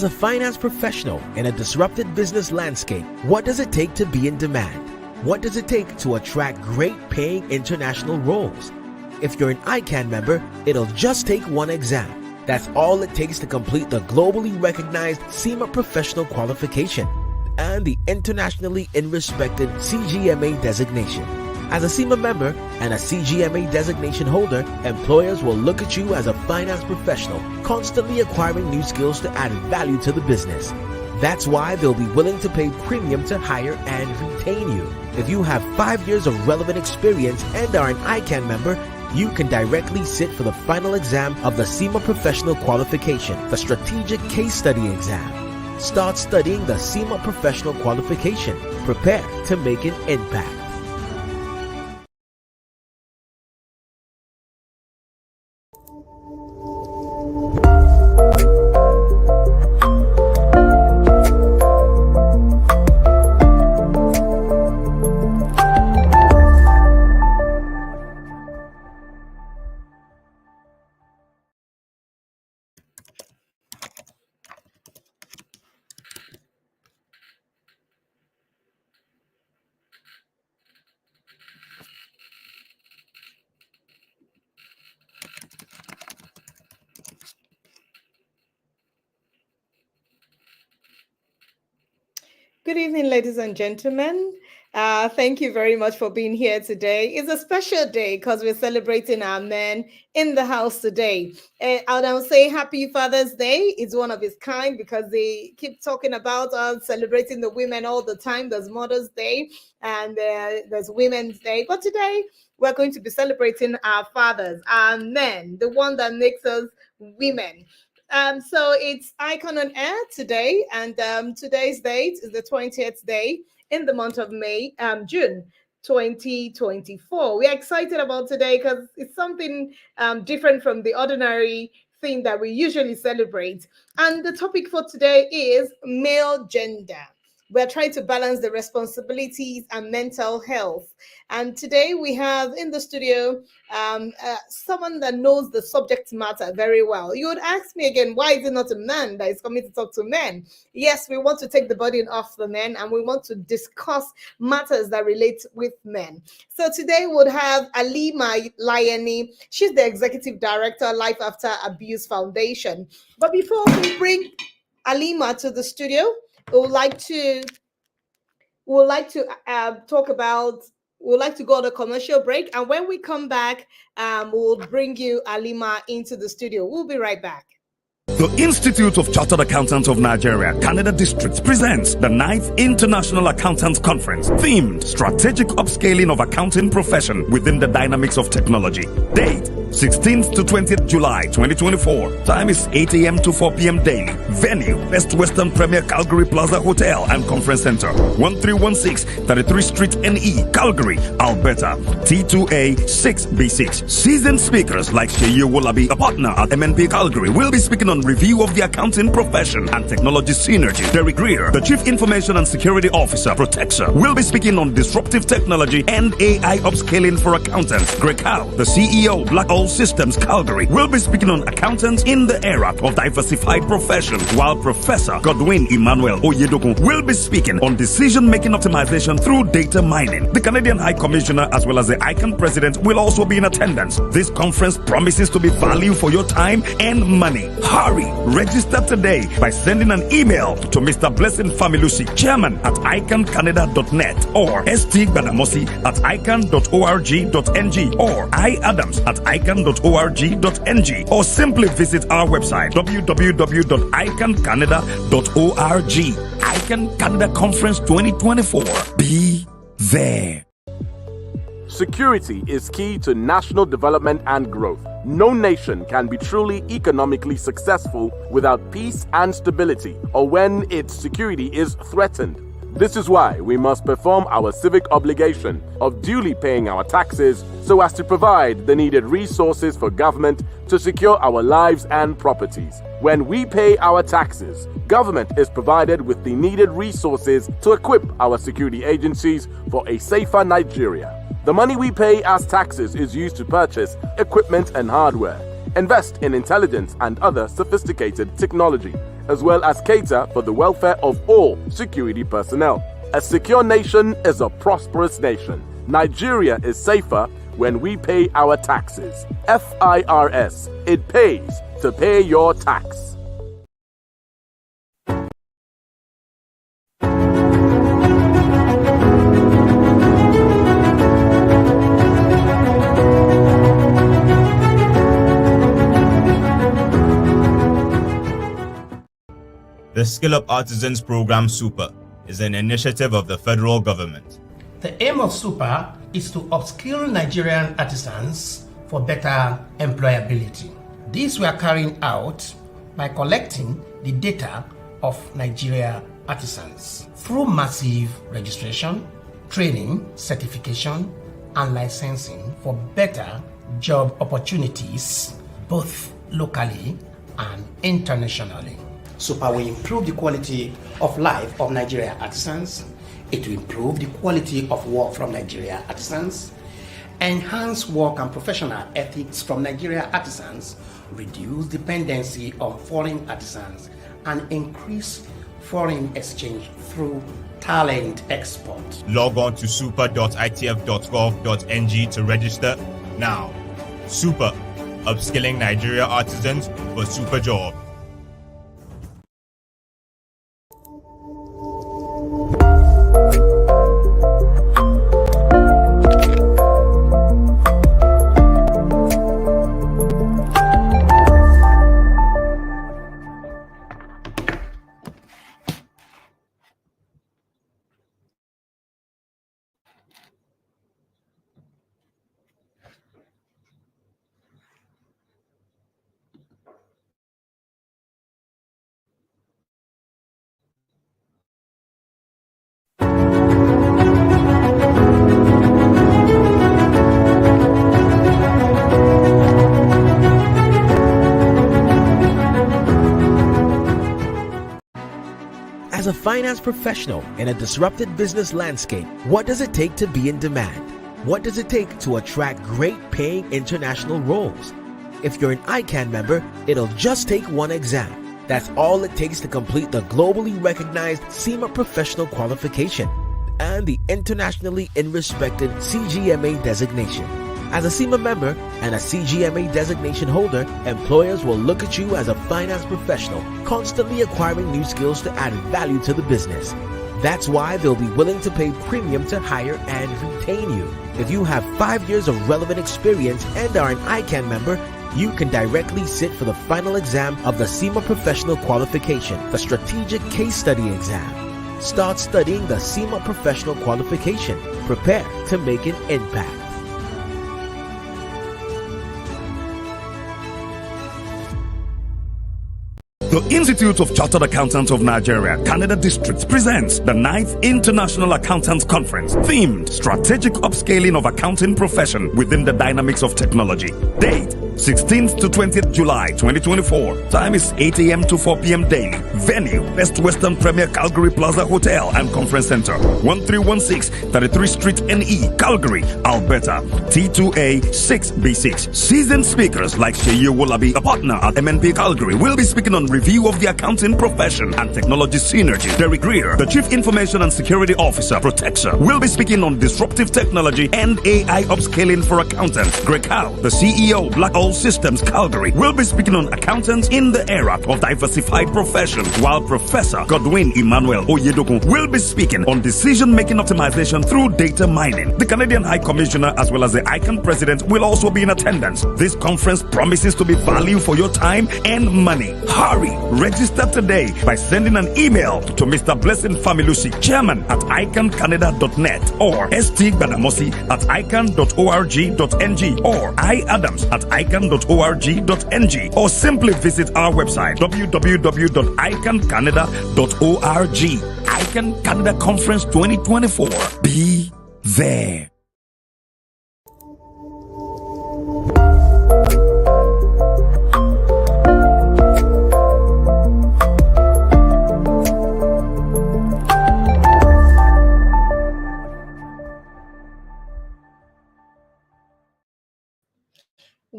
As a finance professional in a disrupted business landscape, what does it take to be in demand? What does it take to attract great paying international roles? If you're an ICAN member, it'll just take one exam. That's all it takes to complete the globally recognized CIMA professional qualification and the internationally respected CGMA designation. As a CIMA member and a CGMA designation holder, employers will look at you as a finance professional, constantly acquiring new skills to add value to the business. That's why they'll be willing to pay premium to hire and retain you. If you have 5 years of relevant experience and are an ICAN member, you can directly sit for the final exam of the CIMA Professional Qualification, the Strategic Case Study exam. Start studying the CIMA Professional Qualification. Prepare to make an impact. Good evening, ladies and gentlemen. Thank you very much for being here today. It's a special day because we're celebrating our men in the house today. I'll say Happy Father's Day. It's one of its kind because they keep talking about us celebrating the women all the time. There's Mother's Day and there's Women's Day. But today we're going to be celebrating our fathers, our men, the one that makes us women. So it's ICAN on Air today, and today's date is the 20th day in the month of June 2024. We're excited about today because it's something different from the ordinary thing that we usually celebrate. And the topic for today is male gender. We're trying to balance the responsibilities and mental health. And today we have in the studio someone that knows the subject matter very well. You would ask me again, why is it not a man that is coming to talk to men? Yes, we want to take the burden off the men and we want to discuss matters that relate with men. So today we'll have Halima Lyani. She's the Executive Director, Life After Abuse Foundation. But before we bring Halima to the studio, we'd like to go on a commercial break, and when we come back, we'll bring you Halima into the studio. We'll be right back. The Institute of Chartered Accountants of Nigeria, Canada District presents the 9th International Accountants Conference, themed Strategic Upscaling of Accounting Profession within the Dynamics of Technology. Date 16th to 20th July 2024. Time is 8 a.m. to 4 p.m. daily. Venue, Best Western Premier Calgary Plaza Hotel and Conference Center, 1316 33 Street NE, Calgary, Alberta, T2A 6B6. Seasoned speakers like Sheyi Wolabi, a partner at MNP Calgary, will be speaking on review of the accounting profession and technology synergy. Derek Greer, the Chief Information and Security Officer, Protexer, will be speaking on disruptive technology and AI upscaling for accountants. Greg Howe, the CEO, Black All Systems Calgary, will be speaking on accountants in the era of diversified profession, while Professor Godwin Emmanuel Oyedogun will be speaking on decision-making optimization through data mining. The Canadian High Commissioner as well as the ICAN President will also be in attendance. This conference promises to be value for your time and money. Hurry! Register today by sending an email to Mr. Blessing Familusi, chairman at ICAN-Canada.net, or ST Badamosi at ICAN.org.ng, or I Adams at ICAN.org.ng, or simply visit our website www.ICAN-Canada.org. ICAN Canada Conference 2024. Be there. Security is key to national development and growth. No nation can be truly economically successful without peace and stability, or when its security is threatened. This is why we must perform our civic obligation of duly paying our taxes so as to provide the needed resources for government to secure our lives and properties. When we pay our taxes, government is provided with the needed resources to equip our security agencies for a safer Nigeria. The money we pay as taxes is used to purchase equipment and hardware, invest in intelligence and other sophisticated technology, as well as cater for the welfare of all security personnel. A secure nation is a prosperous nation. Nigeria is safer when we pay our taxes. FIRS, it pays to pay your tax. The Skillup Artisans Program Super is an initiative of the federal government. The aim of Super is to upskill Nigerian artisans for better employability. These were carried out by collecting the data of Nigeria artisans through massive registration, training, certification, and licensing for better job opportunities both locally and internationally. Super will improve the quality of life of Nigeria artisans. It will improve the quality of work from Nigeria artisans, enhance work and professional ethics from Nigeria artisans, reduce dependency on foreign artisans, and increase foreign exchange through talent export. Log on to super.itf.gov.ng to register now. Super, upskilling Nigeria artisans for super job. As a finance professional in a disrupted business landscape, what does it take to be in demand? What does it take to attract great paying international roles? If you're an ICAN member, it'll just take one exam. That's all it takes to complete the globally recognized CIMA professional qualification and the internationally respected CGMA designation. As a CIMA member and a CGMA designation holder, employers will look at you as a finance professional, constantly acquiring new skills to add value to the business. That's why they'll be willing to pay premium to hire and retain you. If you have 5 years of relevant experience and are an ICAN member, you can directly sit for the final exam of the CIMA Professional Qualification, the Strategic Case Study Exam. Start studying the CIMA Professional Qualification. Prepare to make an impact. The Institute of Chartered Accountants of Nigeria, Canada District presents the 9th International Accountants Conference, themed Strategic Upscaling of Accounting Profession within the Dynamics of Technology. Date 16th to 20th July 2024. Time is 8 a.m. to 4 p.m. daily. Venue, Best Western Premier Calgary Plaza Hotel and Conference Center, 1316 33 Street NE, Calgary, Alberta, T2A 6B6. Seasoned speakers like Sheyi Wolabi, a partner at MNP Calgary, will be speaking on review of the accounting profession and technology synergy. Derek Greer, the Chief Information and Security Officer, Protexer, will be speaking on disruptive technology and AI upscaling for accountants. Greg Howe, the CEO, Black All Systems Calgary, will be speaking on accountants in the era of diversified profession, while Professor Godwin Emmanuel Oyedokun will be speaking on decision-making optimization through data mining. The Canadian High Commissioner as well as the ICAN President will also be in attendance. This conference promises to be value for your time and money. Hurry! Register today by sending an email to Mr. Blessing Familusi, chairman at icancanada.net, or St. Badamosi at ican.org.ng, or iadams at ican.org.ng, or simply visit our website www.icancanada.org. ICAN Canada Conference 2024. Be there.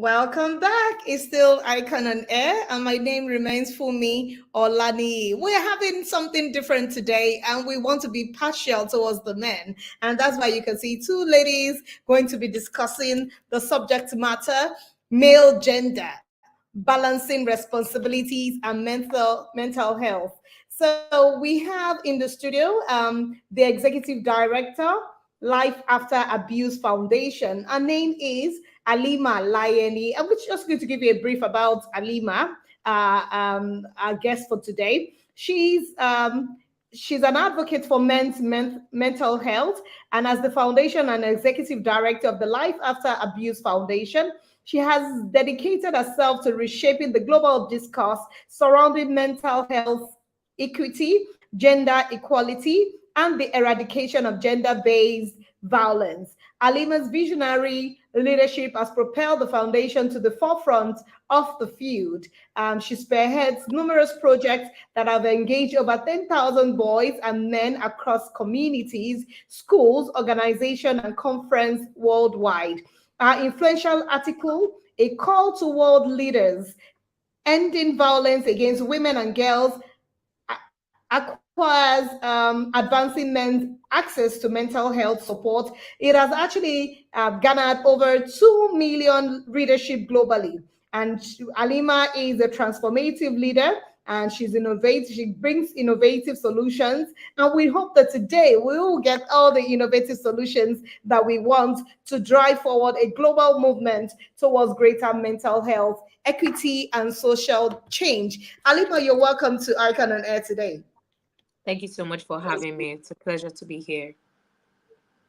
Welcome back. It's still ICAN on Air, and my name remains Fumi Olani. We're having something different today, and we want to be partial towards the men. And that's why you can see two ladies going to be discussing the subject matter, male gender, balancing responsibilities and mental health. So we have in the studio the executive director, Life After Abuse Foundation. Her name is Alima Layeni. I'm just going to give you a brief about Alima, our guest for today. She's an advocate for men's mental health, and as the foundation and executive director of the Life After Abuse Foundation, she has dedicated herself to reshaping the global discourse surrounding mental health equity, gender equality, and the eradication of gender-based violence. Alima's visionary leadership has propelled the foundation to the forefront of the field. She spearheads numerous projects that have engaged over 10,000 boys and men across communities, schools, organizations, and conferences worldwide. Our influential article, A Call to World Leaders, Ending Violence Against Women and Girls, acquires advancing men's access to mental health support. It has actually garnered over 2 million readership globally. And Alima is a transformative leader, and she's innovative. She brings innovative solutions. And we hope that today we will get all the innovative solutions that we want to drive forward a global movement towards greater mental health, equity, and social change. Alima, you're welcome to ICAN on Air today. Thank you so much for having me. It's a pleasure to be here.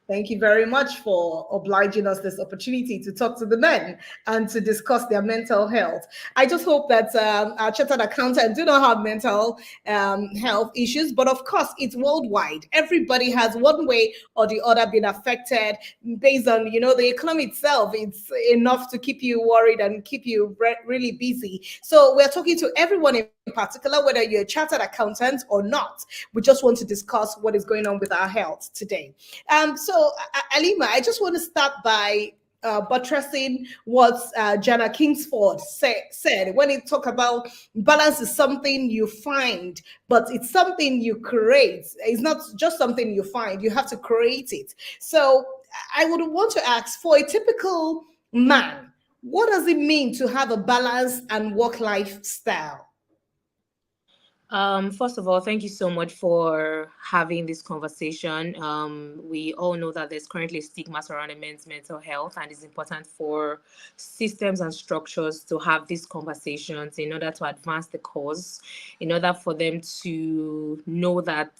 Thank you very much for obliging us this opportunity to talk to the men and to discuss their mental health. I just hope that our chartered accountants do not have mental health issues, but of course it's worldwide. Everybody has one way or the other been affected based on, the economy itself. It's enough to keep you worried and keep you really busy. So we're talking to everyone in particular, whether you're a chartered accountant or not. We just want to discuss what is going on with our health today. So Alima, I just want to start by buttressing what Jana Kingsford said when he talked about balance is something you find, but it's something you create. It's not just something you find, you have to create it. So I would want to ask, for a typical man, what does it mean to have a balanced and work-life style? First of all, thank you so much for having this conversation. We all know that there's currently stigma surrounding men's mental health, and it's important for systems and structures to have these conversations in order to advance the cause, in order for them to know that,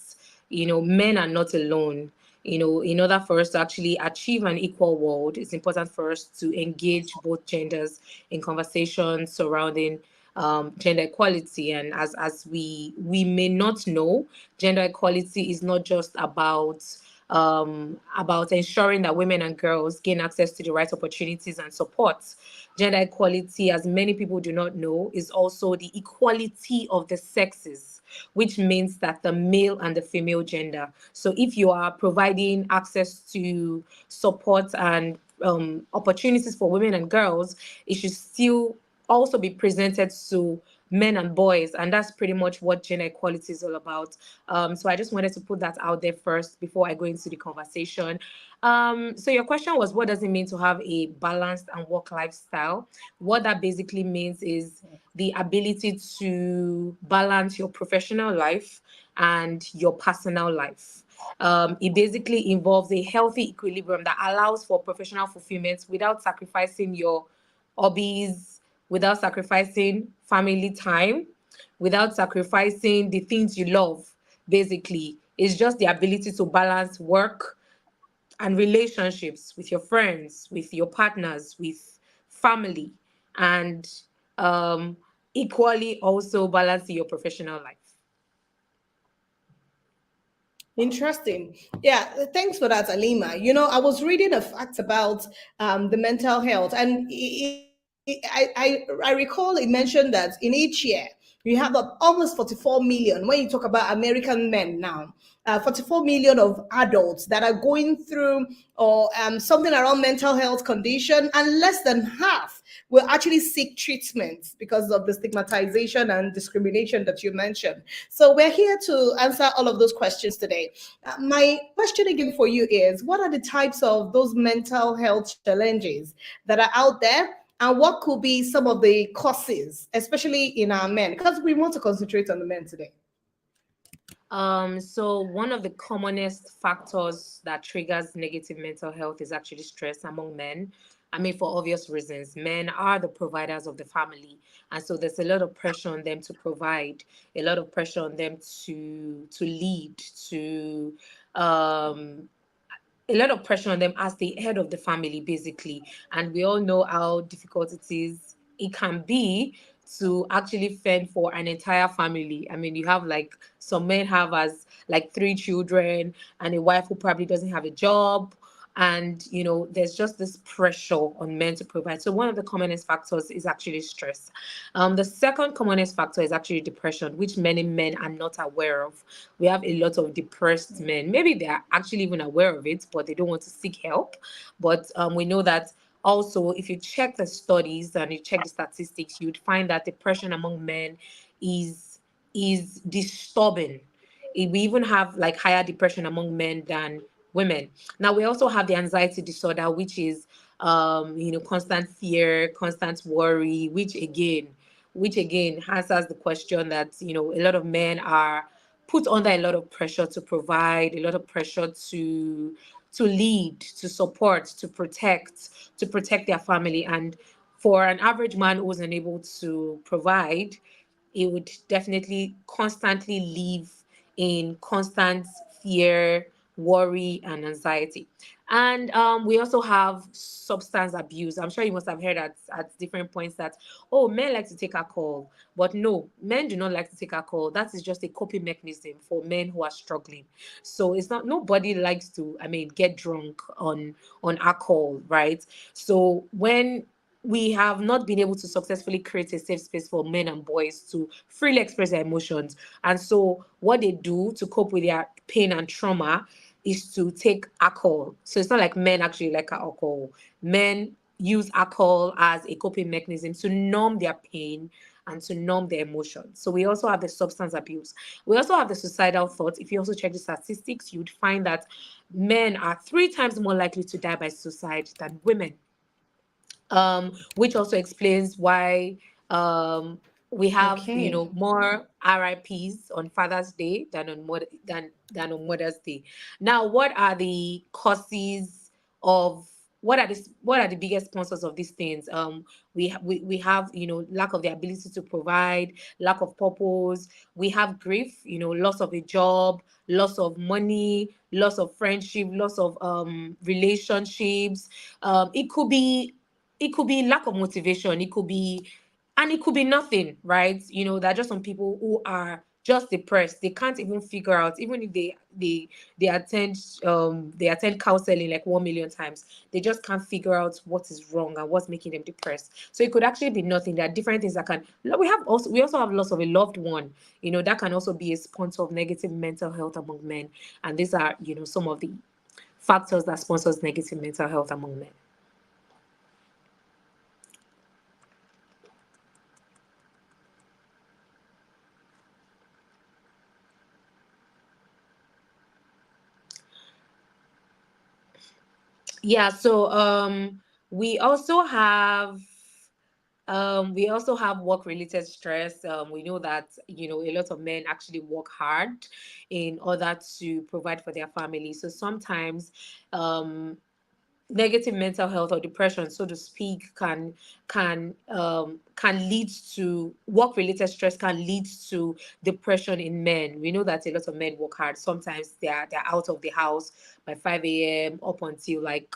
men are not alone. In order for us to actually achieve an equal world, it's important for us to engage both genders in conversations surrounding gender equality. And as we may not know, gender equality is not just about ensuring that women and girls gain access to the right opportunities and support. Gender equality, as many people do not know, is also the equality of the sexes, which means that the male and the female gender. So if you are providing access to support and opportunities for women and girls, it should still also be presented to men and boys, and that's pretty much what gender equality is all about. So I just wanted to put that out there first before I go into the conversation. So your question was, what does it mean to have a balanced and work lifestyle? What that basically means is the ability to balance your professional life and your personal life. It basically involves a healthy equilibrium that allows for professional fulfillment without sacrificing your hobbies, without sacrificing family time, without sacrificing the things you love. Basically, it's just the ability to balance work and relationships with your friends, with your partners, with family, and equally also balancing your professional life. Interesting. Yeah, thanks for that, Alima. I was reading a fact about the mental health, and I recall it mentioned that in each year we have almost 44 million. When you talk about American men now, 44 million of adults that are going through or something around mental health condition, and less than half will actually seek treatment because of the stigmatization and discrimination that you mentioned. So we're here to answer all of those questions today. My question again for you is, what are the types of those mental health challenges that are out there? And what could be some of the causes, especially in our men? Because we want to concentrate on the men today. So one of the commonest factors that triggers negative mental health is actually stress among men. I mean, for obvious reasons, men are the providers of the family, and so there's a lot of pressure on them to provide, a lot of pressure on them to lead, to a lot of pressure on them as the head of the family, basically. And we all know how difficult it can be to actually fend for an entire family. I mean, you have like some men have as like 3 children and a wife who probably doesn't have a job. And, there's just this pressure on men to provide. So one of the commonest factors is actually stress. The second commonest factor is actually depression, which many men are not aware of. We have a lot of depressed men. Maybe they are actually even aware of it, but they don't want to seek help. But we know that also, if you check the studies and you check the statistics, you'd find that depression among men is disturbing. We even have like higher depression among men than women. Now we also have the anxiety disorder, which is constant fear, constant worry, which again answers the question that a lot of men are put under a lot of pressure to provide, a lot of pressure to lead, to support, to protect their family. And for an average man who was unable to provide, he would definitely constantly live in constant fear, worry, and anxiety. And we also have substance abuse. I'm sure you must have heard at different points that, oh, men like to take alcohol. But no, men do not like to take alcohol. That is just a coping mechanism for men who are struggling. So it's not, nobody likes to, get drunk on alcohol, right? So when we have not been able to successfully create a safe space for men and boys to freely express their emotions. And so what they do to cope with their pain and trauma is to take alcohol. So it's not like men actually like alcohol. Men use alcohol as a coping mechanism to numb their pain and to numb their emotions. So we also have the substance abuse. We also have the suicidal thoughts. If you also check the statistics, you'd find that men are 3 times more likely to die by suicide than women. Which also explains why we have more RIPs on Father's Day than on Mother's Day. Now, what are the causes of what are the biggest sponsors of these things? We have lack of the ability to provide, lack of purpose. We have grief, loss of a job, loss of money, loss of friendship, loss of relationships. It could be lack of motivation. It could be nothing, right? There are just some people who are just depressed. They can't even figure out, even if they attend counseling like 1 million times, they just can't figure out what is wrong and what's making them depressed. So it could actually be nothing. There are different things that can. We also have loss of a loved one. That can also be a sponsor of negative mental health among men. And these are some of the factors that sponsors negative mental health among men. Yeah, so we also have work-related stress. We know that a lot of men actually work hard in order to provide for their family. So sometimes negative mental health or depression, so to speak, can lead to work-related stress, can lead to depression in men. We know that a lot of men work hard. Sometimes they're out of the house by 5 a.m. up until like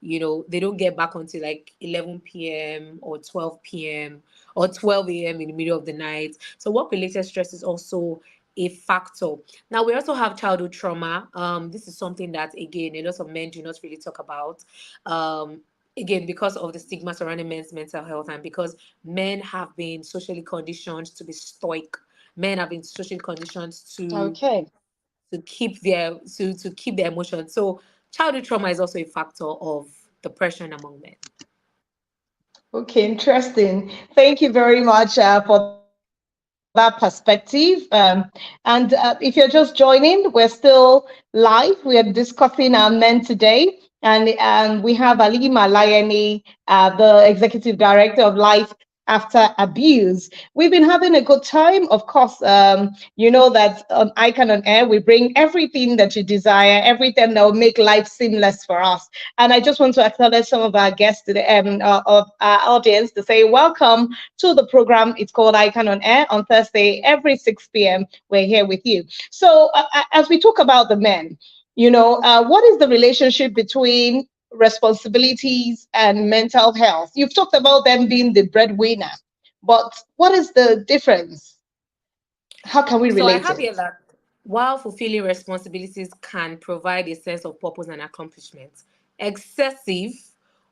they don't get back until like 11 p.m. or 12 p.m. or 12 a.m. in the middle of the night. So work-related stress is also a factor. Now, we also have childhood trauma. This is something that, again, a lot of men do not really talk about. Again, because of the stigma surrounding men's mental health and because men have been socially conditioned to be stoic. Men have been socially conditioned to keep their emotions. So childhood trauma is also a factor of depression among men. Okay, interesting. Thank you very much for that perspective. And if you're just joining, we're still live. We are discussing our men today. And we have Ali Malayani, the Executive Director of Life After Abuse. We've been having a good time. Of course, you know that on ICAN on Air, we bring everything that you desire, everything that will make life seamless for us. And I just want to acknowledge some of our guests today, of our audience, to say welcome to the program. It's called ICAN on Air on Thursday, every 6 p.m. We're here with you. So, as we talk about the men, what is the relationship between responsibilities and mental health? You've talked about them being the breadwinner, but what is the difference? How can we So I relate have it? here that while fulfilling responsibilities can provide a sense of purpose and accomplishment, excessive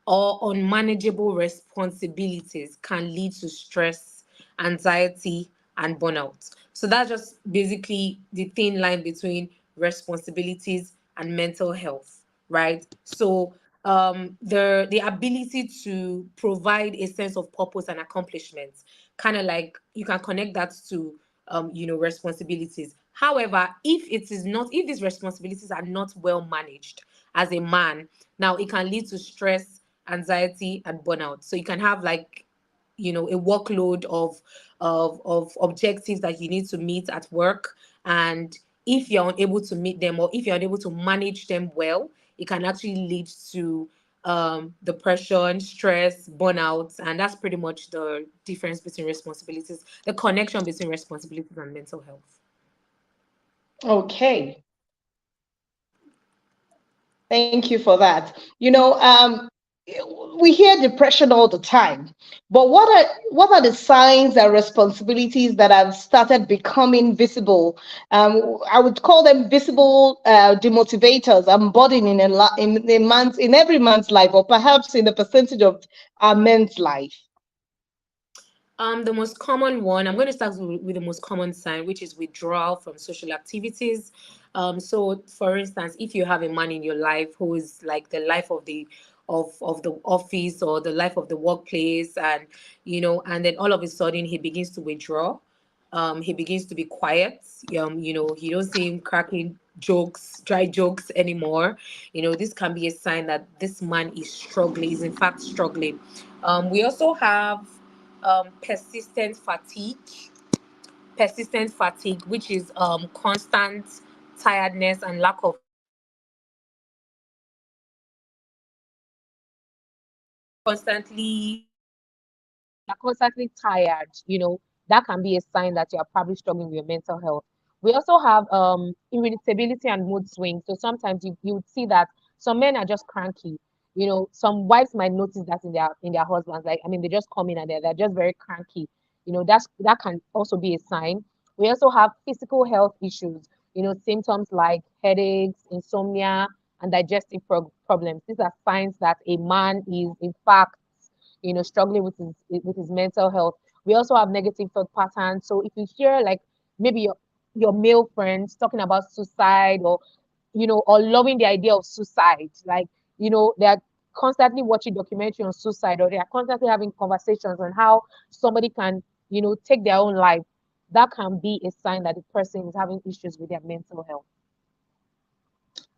or unmanageable responsibilities can lead to stress, anxiety, and burnout. So that's just basically the thin line between responsibilities and mental health, right? So the ability to provide a sense of purpose and accomplishment, kind of like you can connect that to responsibilities. However, if these responsibilities are not well managed as a man, now it can lead to stress, anxiety, and burnout. So you can have like a workload of objectives that you need to meet at work, and if you're unable to meet them or if you're unable to manage them well, it can actually lead to depression, stress, burnout, and that's pretty much the difference between responsibilities, the connection between responsibilities and mental health. Okay, thank you for that. We hear depression all the time, but what are the signs and responsibilities that have started becoming visible? I would call them visible demotivators and burden in every man's life, or perhaps in the percentage of our men's life. The most common one, I'm going to start with the most common sign, which is withdrawal from social activities. So, for instance, if you have a man in your life who is like the life of the office or the life of the workplace, and and then all of a sudden he begins to withdraw, he begins to be quiet. You don't see him cracking jokes, dry jokes anymore. This can be a sign that this man is struggling, is in fact struggling. We also have persistent fatigue, which is constant tiredness and lack of constantly you're constantly tired, that can be a sign that you're probably struggling with your mental health. We also have irritability and mood swings. So sometimes you would see that some men are just cranky. Some wives might notice that in their husbands. Like, I mean, they just come in and they're just very cranky. That can also be a sign. We also have physical health issues, symptoms like headaches, insomnia, and digestive problems. These are signs that a man is in fact struggling with his mental health. We also have negative thought patterns. So if you hear like maybe your male friends talking about suicide, or loving the idea of suicide, like they're constantly watching documentary on suicide, or they are constantly having conversations on how somebody can take their own life, that can be a sign that the person is having issues with their mental health.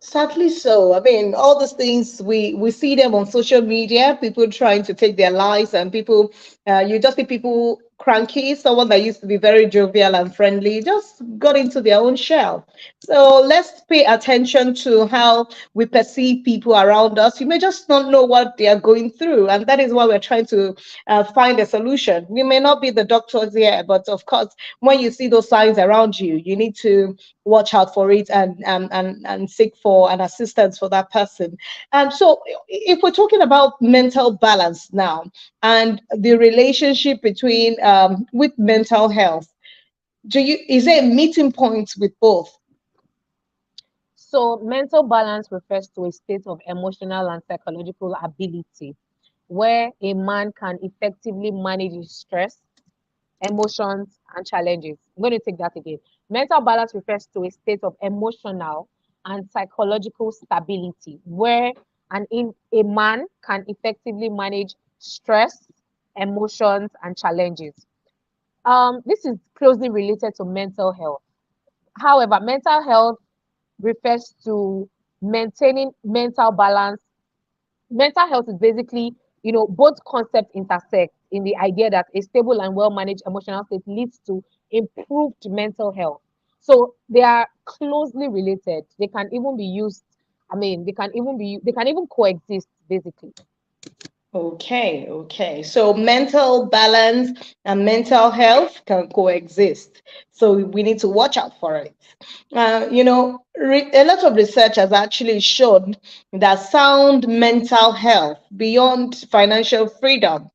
Sadly so. I mean, all these things we see them on social media, people trying to take their lives, and you just see people cranky. Someone that used to be very jovial and friendly just got into their own shell. So let's pay attention to how we perceive people around us. You may just not know what they are going through, and that is why we're trying to find a solution. We may not be the doctors here, but of course, when you see those signs around you, you need to watch out for it and seek for an assistance for that person. And so if we're talking about mental balance now and the relationship between with mental health, is there a meeting point with both? So mental balance refers to a state of emotional and psychological ability where a man can effectively manage his stress, emotions, and challenges. I'm going to take that again. Mental balance refers to a state of emotional and psychological stability where a man can effectively manage stress, emotions, and challenges. This is closely related to mental health. However, mental health refers to maintaining mental balance. Mental health is basically, both concepts intersect in the idea that a stable and well-managed emotional state leads to improved mental health. So they are closely related. They can even be used, they can even coexist basically. Okay. So mental balance and mental health can coexist. So we need to watch out for it. A lot of research has actually shown that sound mental health beyond financial freedom,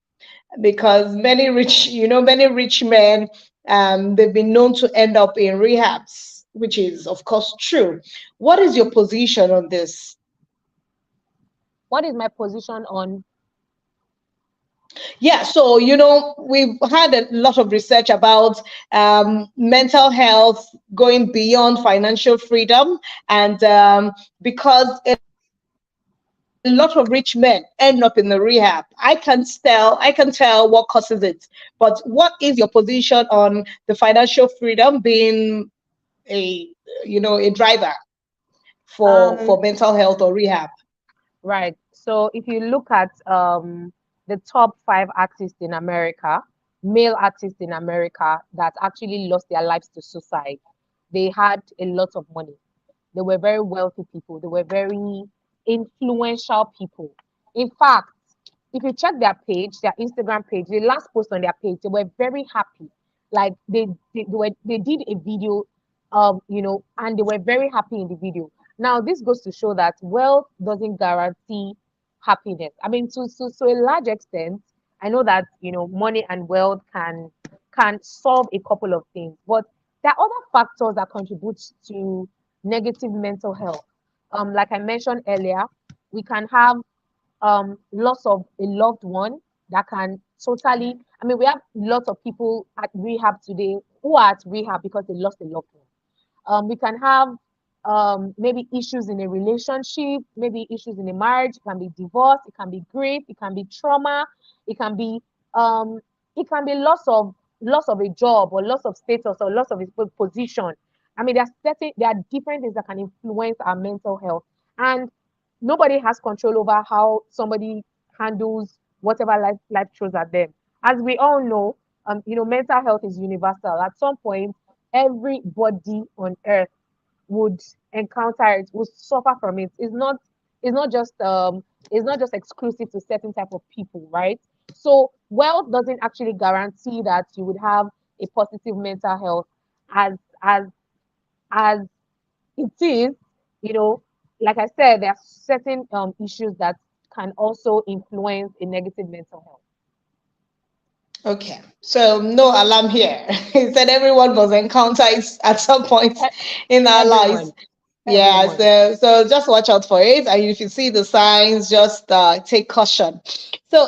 because many rich men, they've been known to end up in rehabs, which is of course true. What is your position on this? What is my position on? Yeah, so we've had a lot of research about mental health going beyond financial freedom, and because a lot of rich men end up in the rehab. I can tell what causes it, but what is your position on the financial freedom being a a driver for Um, mental health or rehab? Right. So if you look at the top 5 artists in America, male artists in America that actually lost their lives to suicide, they had a lot of money. They were very wealthy people. They were very influential people. In fact, if you check their page, their Instagram page, the last post on their page, they were very happy. Like they did a video, and they were very happy in the video. Now this goes to show that wealth doesn't guarantee happiness. I mean, to a large extent, I know that money and wealth can solve a couple of things, but there are other factors that contribute to negative mental health. Like I mentioned earlier, we can have loss of a loved one that can totally. I mean, we have lots of people at rehab today who are at rehab because they lost a loved one. We can have maybe issues in a relationship, maybe issues in a marriage. It can be divorce, it can be grief, it can be trauma, it can be um, loss of a job or loss of status or loss of a position. I mean, there are different things that can influence our mental health, and nobody has control over how somebody handles whatever life throws at them. As we all know, mental health is universal. At some point, everybody on earth would encounter it, would suffer from it. It's not just exclusive to certain type of people, right? So wealth doesn't actually guarantee that you would have a positive mental health as as as it is, you know, like I said, there are certain issues that can also influence a negative mental health. Okay, so no alarm here. He said everyone must encounter it at some point E- in our lives. Everyone, Yeah, everyone. so just watch out for it, and if you see the signs, just take caution. So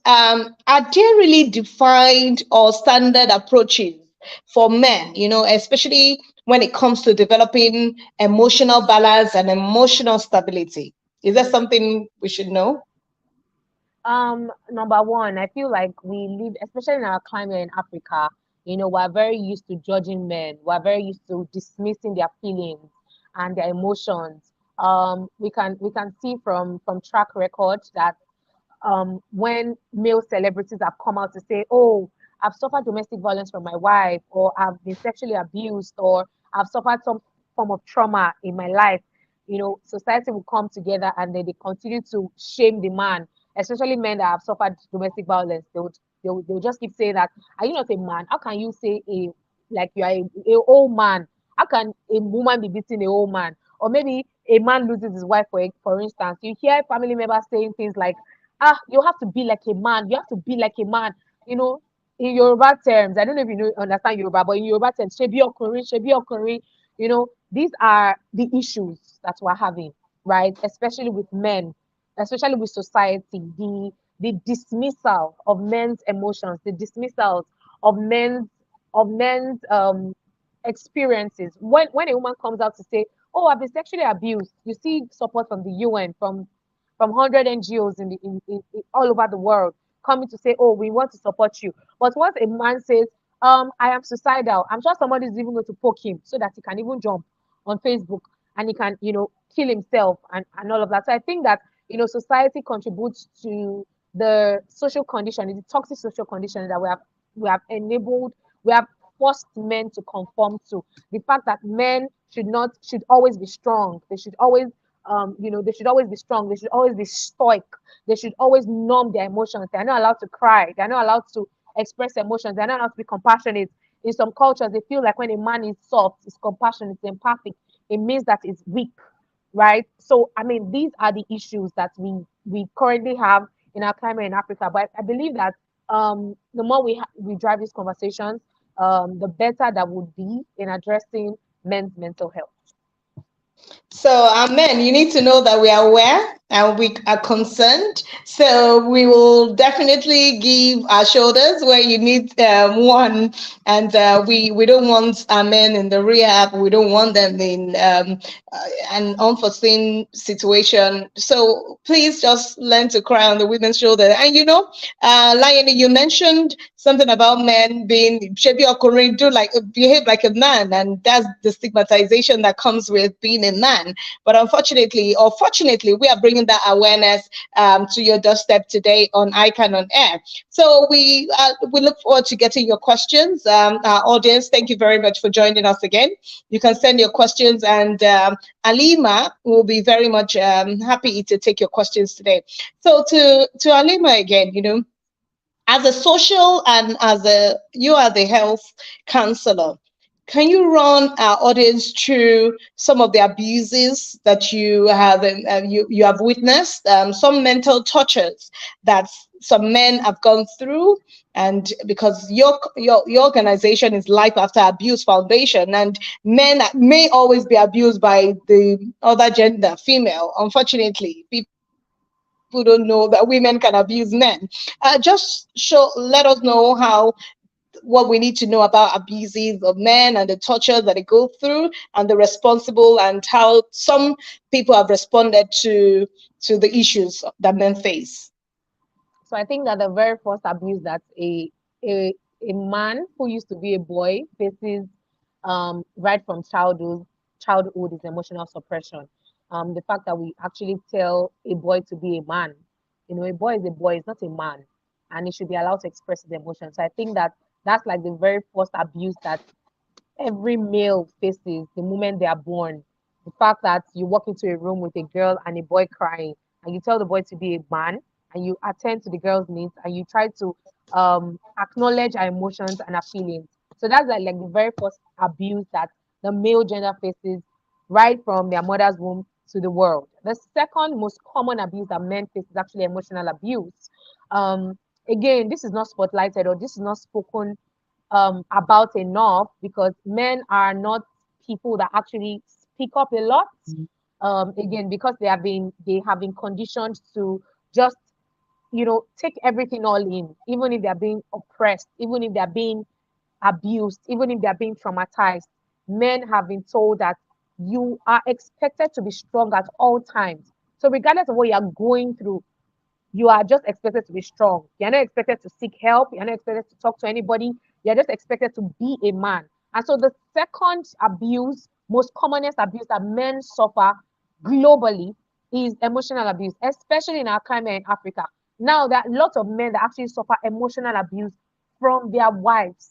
are there really defined or standard approaches for men? Especially when it comes to developing emotional balance and emotional stability. Is that something we should know? Number one, I feel like we live, especially in our climate in Africa, we're very used to judging men. We're very used to dismissing their feelings and their emotions. We can see from track records that when male celebrities have come out to say, "Oh, I've suffered domestic violence from my wife," or "I've been sexually abused," or "I've suffered some form of trauma in my life," society will come together and then they continue to shame the man, especially men that have suffered domestic violence. They would just keep saying that, "Are you not a man? How can you say like you are a old man? How can a woman be beating a old man?" Or maybe a man loses his wife, for instance. You hear family members saying things like, you have to be like a man. You have to be like a man. You know, in Yoruba terms, I don't know if understand Yoruba, but in Yoruba terms, shebi okunrin, shebi okunrin. These are the issues that we're having, right? Especially with men, especially with society. The dismissal of men's emotions, the dismissal of men's experiences. When a woman comes out to say, "Oh, I've been sexually abused," you see support from the UN, from 100 NGOs in all over the world coming to say, oh, we want to support you. But once a man says, I am suicidal, I'm sure somebody is even going to poke him so that he can even jump on Facebook and he can, kill himself and all of that. So I think that, society contributes to the social condition, the toxic social condition that we have enabled, we have forced men to conform to. The fact that men should always be strong. They should always they should always be strong. They should always be stoic. They should always numb their emotions. They're not allowed to cry. They're not allowed to express emotions. They're not allowed to be compassionate. In some cultures, they feel like when a man is soft, is compassionate, is empathic, it means that it's weak, right? So, I mean, these are the issues that we currently have in our climate in Africa. But I believe that the more we drive these conversations, the better that would be in addressing men's mental health. So, men, you need to know that we are aware and we are concerned. So we will definitely give our shoulders where you need one. And we don't want our men in the rehab. We don't want them in an unforeseen situation. So please just learn to cry on the women's shoulder. And Lion, you mentioned something about men being behave like a man, and that's the stigmatization that comes with being a man. But unfortunately, or fortunately, we are bringing that awareness to your doorstep today on ICAN on Air. So we look forward to getting your questions. Our audience, thank you very much for joining us again. You can send your questions, and Alima will be very much happy to take your questions today. So to Alima again, as a social and you are the health counselor, can you run our audience through some of the abuses that you have you have witnessed, some mental tortures that some men have gone through? And because your organization is Life After Abuse Foundation, and men may always be abused by the other gender, female. Unfortunately, people don't know that women can abuse men. Let us know what we need to know about abuses of men and the torture that they go through, and the responsible, and how some people have responded to the issues that men face. So I think that the very first abuse that a man who used to be a boy faces right from childhood is emotional suppression. The fact that we actually tell a boy to be a man. A boy is a boy, it's not a man, and he should be allowed to express his emotions. So I think that that's like the very first abuse that every male faces the moment they are born. The fact that you walk into a room with a girl and a boy crying, and you tell the boy to be a man, and you attend to the girl's needs, and you try to acknowledge her emotions and her feelings. So that's like the very first abuse that the male gender faces right from their mother's womb to the world. The second most common abuse that men face is actually emotional abuse. Again, this is not spotlighted, or this is not spoken about enough, because men are not people that actually speak up a lot. Again, because they have been conditioned to just take everything all in, even if they're being oppressed, even if they're being abused, even if they're being traumatized. Men have been told that you are expected to be strong at all times. So regardless of what you're going through, you are just expected to be strong. You're not expected to seek help. You're not expected to talk to anybody. You're just expected to be a man. And so the second abuse, most commonest abuse that men suffer globally, is emotional abuse, especially in our climate in Africa. Now, there are lots of men that actually suffer emotional abuse from their wives.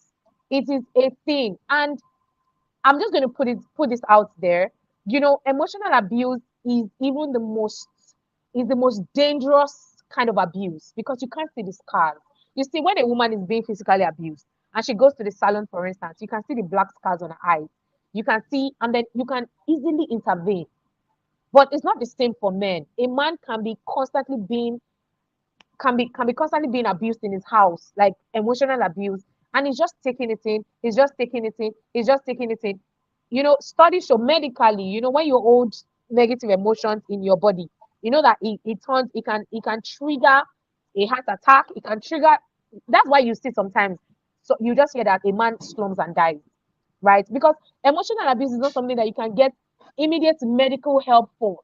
It is a thing. And I'm just going to put this out there. Emotional abuse is even the most dangerous kind of abuse, because you can't see the scars. You see, when a woman is being physically abused and she goes to the salon, for instance, you can see the black scars on her eyes. You can see, and then you can easily intervene. But it's not the same for men. A man can be constantly being abused in his house, like emotional abuse, and he's just taking it in. He's just taking it in. Studies show medically, when you hold negative emotions in your body, that it can trigger a heart attack. It can trigger. That's why you see sometimes. So you just hear that a man slumps and dies, right? Because emotional abuse is not something that you can get immediate medical help for,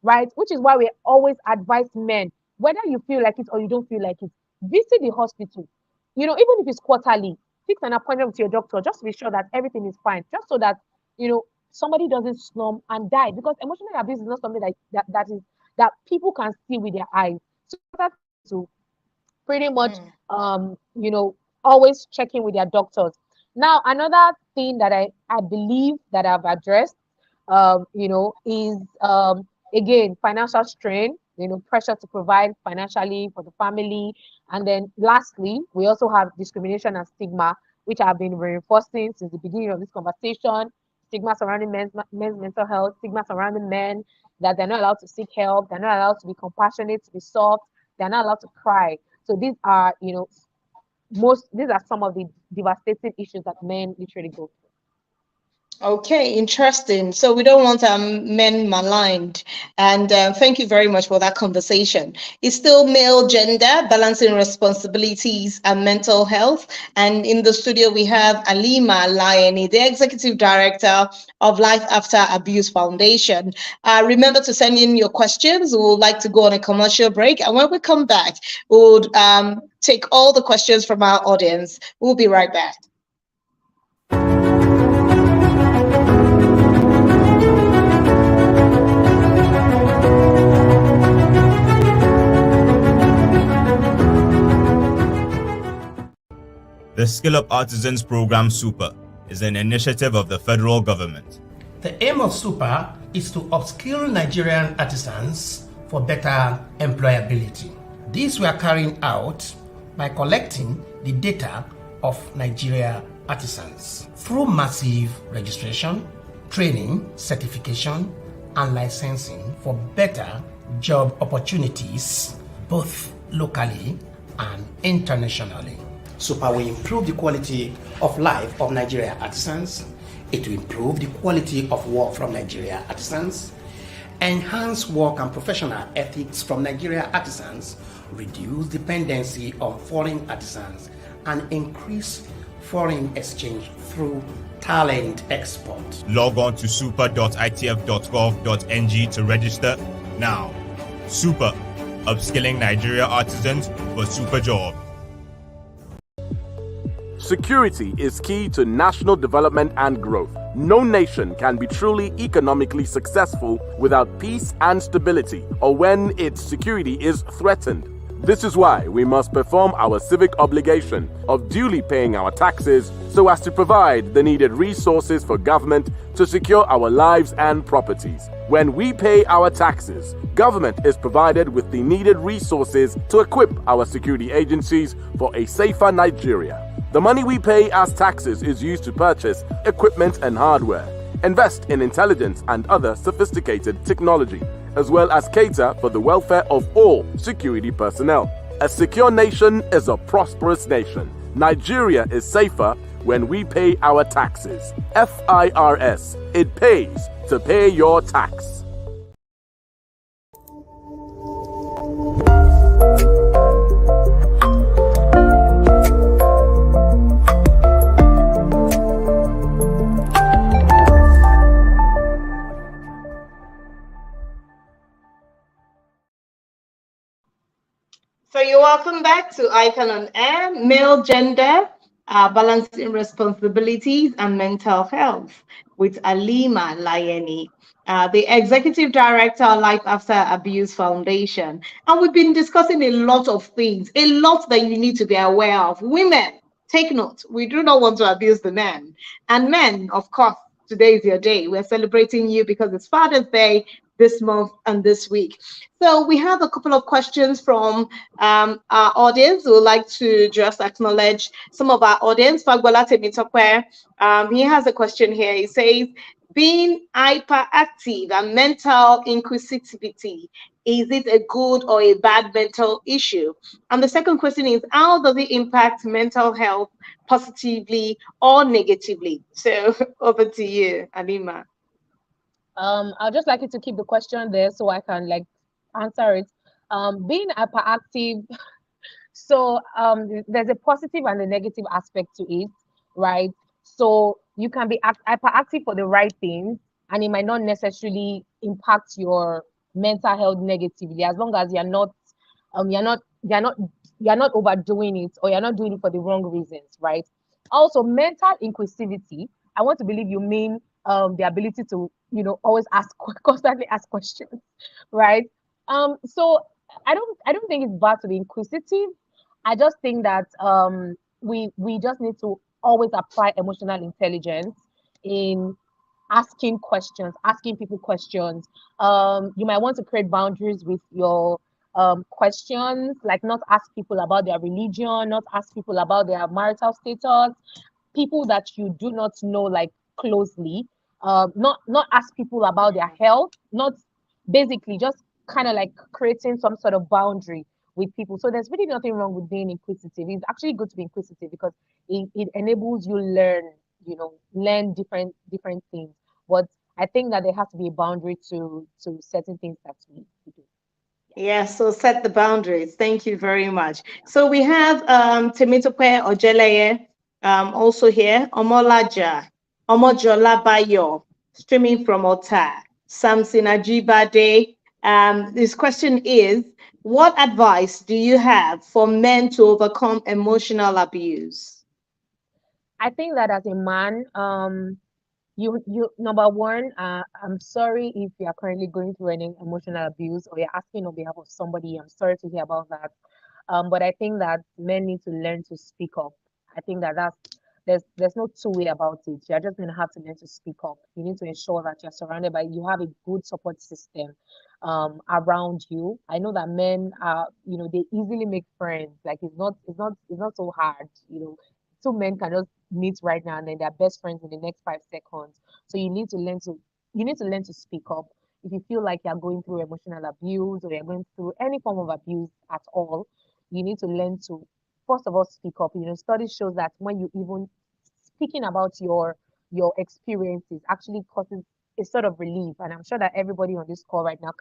right? Which is why we always advise men, whether you feel like it or you don't feel like it, visit the hospital. Even if it's quarterly, fix an appointment with your doctor just to be sure that everything is fine, just so that somebody doesn't slump and die, because emotional abuse is not something that people can see with their eyes. So that's to pretty much always checking with their doctors. Now, another thing that I believe that I've addressed is again financial strain, pressure to provide financially for the family. And then lastly, we also have discrimination and stigma, which I've been reinforcing since the beginning of this conversation. Stigma surrounding men's mental health, stigma surrounding men, that they're not allowed to seek help, they're not allowed to be compassionate, to be soft, they're not allowed to cry. So these are, these are some of the devastating issues that men literally go through. Okay, interesting. So we don't want men maligned. And thank you very much for that conversation. It's still male gender, balancing responsibilities and mental health. And in the studio, we have Alima Lioni, the Executive Director of Life After Abuse Foundation. Remember to send in your questions. We would like to go on a commercial break. And when we come back, we'll take all the questions from our audience. We'll be right back. The Skillup Artisans Program Super is an initiative of the federal government. The aim of Super is to upskill Nigerian artisans for better employability. These we are carrying out by collecting the data of Nigeria artisans through massive registration, training, certification, and licensing for better job opportunities, both locally and internationally. Super will improve the quality of life of Nigeria artisans. It will improve the quality of work from Nigeria artisans, enhance work and professional ethics from Nigeria artisans, reduce dependency on foreign artisans, and increase foreign exchange through talent export. Log on to super.itf.gov.ng to register now. Super, upskilling Nigeria artisans for super job. Security is key to national development and growth. No nation can be truly economically successful without peace and stability, or when its security is threatened. This is why we must perform our civic obligation of duly paying our taxes so as to provide the needed resources for government to secure our lives and properties. When we pay our taxes, government is provided with the needed resources to equip our security agencies for a safer Nigeria. The money we pay as taxes is used to purchase equipment and hardware, invest in intelligence and other sophisticated technology, as well as cater for the welfare of all security personnel. A secure nation is a prosperous nation. Nigeria is safer when we pay our taxes. FIRS, it pays to pay your tax. So you're welcome back to ICAN on Air, male gender, balancing responsibilities and mental health with Alima Lioni, the Executive Director of Life After Abuse Foundation. And we've been discussing a lot of things, a lot that you need to be aware of. Women, take note, we do not want to abuse the men. And men, of course, today is your day. We're celebrating you because it's Father's Day this month and this week. So we have a couple of questions from our audience. We would like to just acknowledge some of our audience. Fagbola Temitokwe, he has a question here. He says, being hyperactive and mental inquisitivity, is it a good or a bad mental issue? And the second question is, how does it impact mental health positively or negatively? So over to you, Alima. I'd just like you to keep the question there so I can answer it. Being hyperactive, so there's a positive and a negative aspect to it, right? So you can be hyperactive for the right things, and it might not necessarily impact your mental health negatively, as long as you're not you're not overdoing it, or you're not doing it for the wrong reasons, right? Also, mental inclusivity, I want to believe you mean the ability to, always ask, constantly ask questions, right? So I don't think it's bad to be inquisitive. I just think that we just need to always apply emotional intelligence in asking questions, asking people questions. You might want to create boundaries with your questions, like not ask people about their religion, not ask people about their marital status, people that you do not know like closely. Not ask people about their health, not basically just kind of like creating some sort of boundary with people. So there's really nothing wrong with being inquisitive. It's actually good to be inquisitive because it enables you learn different things. But I think that there has to be a boundary to certain things that we do. Yeah, so set the boundaries. Thank you very much. So we have Temitope Ojeleye also here, Omolaja, Omojola Bayo, streaming from Ota, Samson Ajibade. This question is, what advice do you have for men to overcome emotional abuse? I think that as a man, you number one, I'm sorry if you are currently going through any emotional abuse or you're asking on behalf of somebody. I'm sorry to hear about that. But I think that men need to learn to speak up. I think that there's no two way about it. You're just gonna have to learn to speak up. You need to ensure that you're surrounded by you have a good support system around you. I know that men are, they easily make friends. Like it's not so hard. Two men can just meet right now and then they're best friends in the next 5 seconds. So you need to learn to speak up. If you feel like you're going through emotional abuse or you're going through any form of abuse at all, you need to learn to first of all speak up. Study shows that when you even speaking about your experiences actually causes a sort of relief. And I'm sure that everybody on this call right now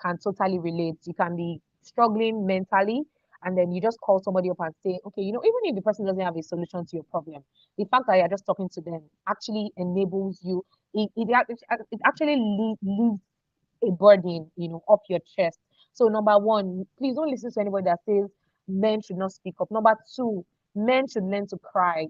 can totally relate. You can be struggling mentally, and then you just call somebody up and say, okay, even if the person doesn't have a solution to your problem, the fact that you're just talking to them actually enables you. It actually leaves a burden, off your chest. So number one, please don't listen to anybody that says men should not speak up. Number two, men should learn to cry.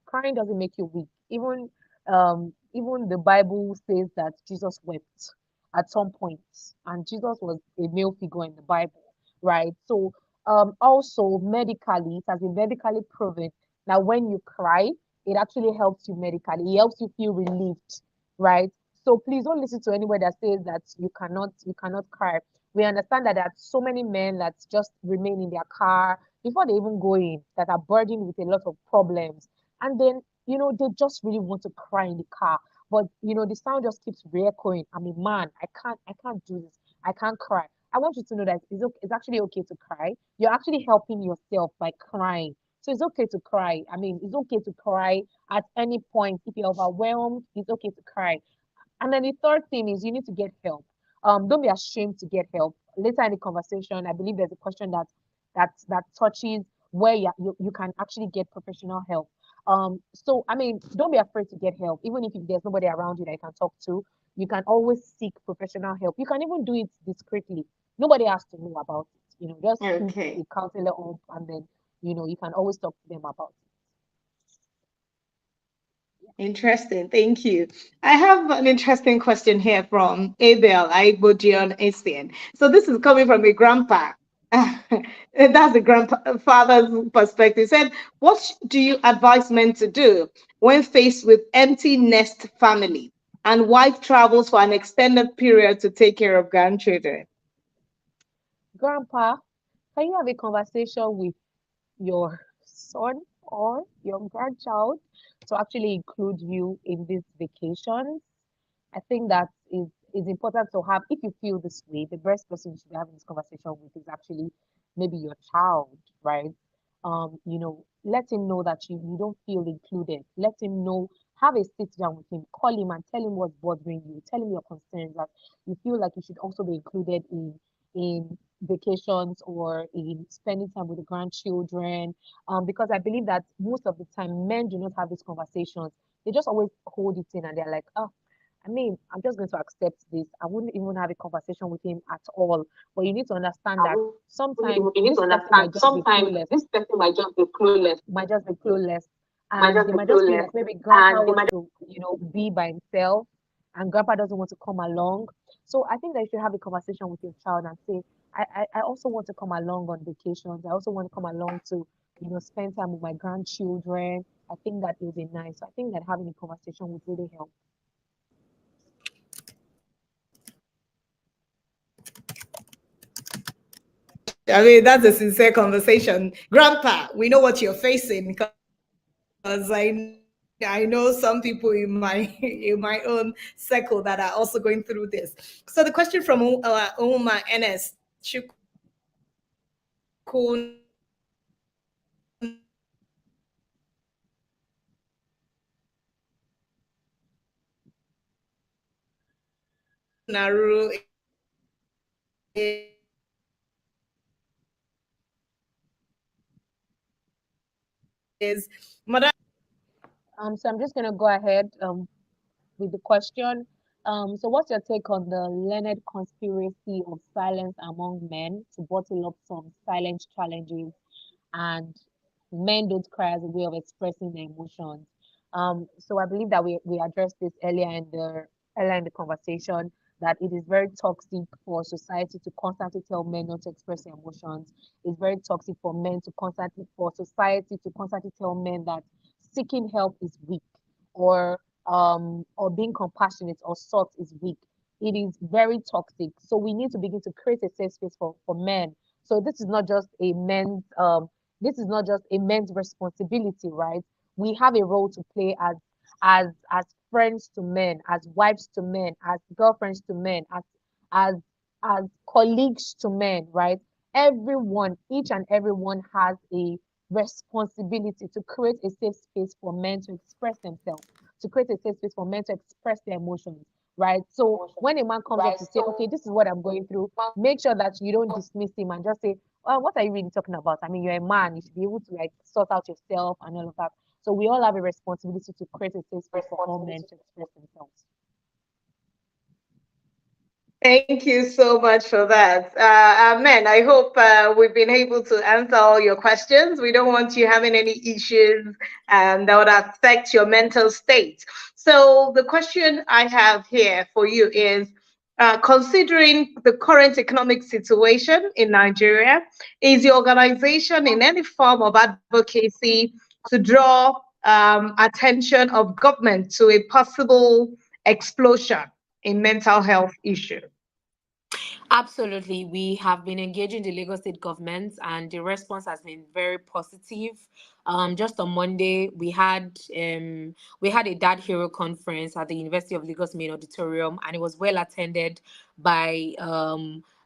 Crying doesn't make you weak. Even the Bible says that Jesus wept at some point, and Jesus was a male figure in the Bible, right? So also medically, it has been medically proven that when you cry, it actually helps you medically. It helps you feel relieved, right? So please don't listen to anybody that says that you cannot cry. We understand that there are so many men that just remain in their car before they even go in, that are burdened with a lot of problems. And then, they just really want to cry in the car. But the sound just keeps re-echoing. I'm a man. I can't do this. I can't cry. I want you to know that it's actually okay to cry. You're actually helping yourself by crying. So it's okay to cry. I mean, it's okay to cry at any point. If you're overwhelmed, it's okay to cry. And then the third thing is you need to get help. Don't be ashamed to get help. Later in the conversation, I believe there's a question that touches where you can actually get professional help. So I mean, don't be afraid to get help, even if there's nobody around you that you can talk to. You can always seek professional help. You can even do it discreetly. Nobody has to know about it. Just put Okay. a counselor up, and then you can always talk to them about it. Interesting. Thank you. I have an interesting question here from Abel Aigbodion Essien. So this is coming from a grandpa. That's the grandfather's perspective. He said, what do you advise men to do when faced with empty nest family and wife travels for an extended period to take care of grandchildren? Grandpa, can you have a conversation with your son or your grandchild to actually include you in these vacations? I think that is important to have. If you feel this way, the best person you should be having this conversation with is actually maybe your child, right? Let him know that you don't feel included. Let him know, have a sit down with him, call him and tell him what's bothering you, tell him your concerns, that you feel like you should also be included in vacations or in spending time with the grandchildren. Because I believe that most of the time men do not have these conversations. They just always hold it in and they're like, oh, I mean, I'm just going to accept this. I wouldn't even have a conversation with him at all. But you need to understand that sometimes You need this to person might understand just be sometimes clueless, this person might just be clueless, and they might just feel like maybe grandpa and they wants might. to, be by himself, and grandpa doesn't want to come along. So I think that you should have a conversation with your child and say, I also want to come along on vacations. I also want to come along to, spend time with my grandchildren. I think that will be nice. So I think that having a conversation would really help. I mean, that's a sincere conversation. Grandpa, we know what you're facing because I know some people in my in my own circle that are also going through this. So the question from Uma NS Naru is Mother. So I'm just gonna go ahead with the question. So what's your take on the learned conspiracy of silence among men to bottle up some silent challenges, and men don't cry as a way of expressing their emotions? So I believe that we addressed this earlier in the conversation, that it is very toxic for society to constantly tell men not to express their emotions. It's very toxic for society to constantly tell men that seeking help is weak, or being compassionate or soft is weak. It is very toxic. So we need to begin to create a safe space for men. So this is not just a men's responsibility, right? We have a role to play as friends to men, as wives to men, as girlfriends to men, as as colleagues to men, right? Everyone, each and everyone has a responsibility to create a safe space for men to express themselves, to create a safe space for men to express their emotions, right? So when a man comes up to say, okay, this is what I'm going through, make sure that you don't dismiss him and just say, oh, what are you really talking about? I mean, you're a man, you should be able to like sort out yourself and all of that. So we all have a responsibility to create a safe space for all men to express themselves. Thank you so much for that. Amen. I hope we've been able to answer all your questions. We don't want you having any issues that would affect your mental state. So, the question I have here for you is considering the current economic situation in Nigeria, is the organization in any form of advocacy to draw attention of government to a possible explosion in mental health issues? Absolutely. We have been engaging the Lagos State government, and the response has been very positive. Just on Monday, we had a Dad Hero conference at the University of Lagos main auditorium, and it was well attended by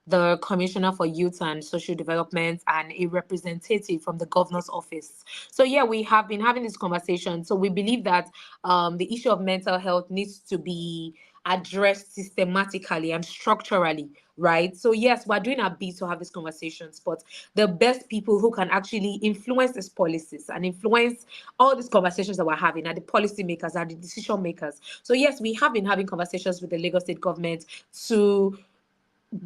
the Commissioner for Youth and Social Development and a representative from the governor's office. So yeah, we have been having this conversation. So we believe that the issue of mental health needs to be addressed systematically and structurally, right? So yes, we're doing our best to have these conversations, but the best people who can actually influence these policies and influence all these conversations that we're having are the policymakers, are the decision makers. So yes, we have been having conversations with the Lagos State government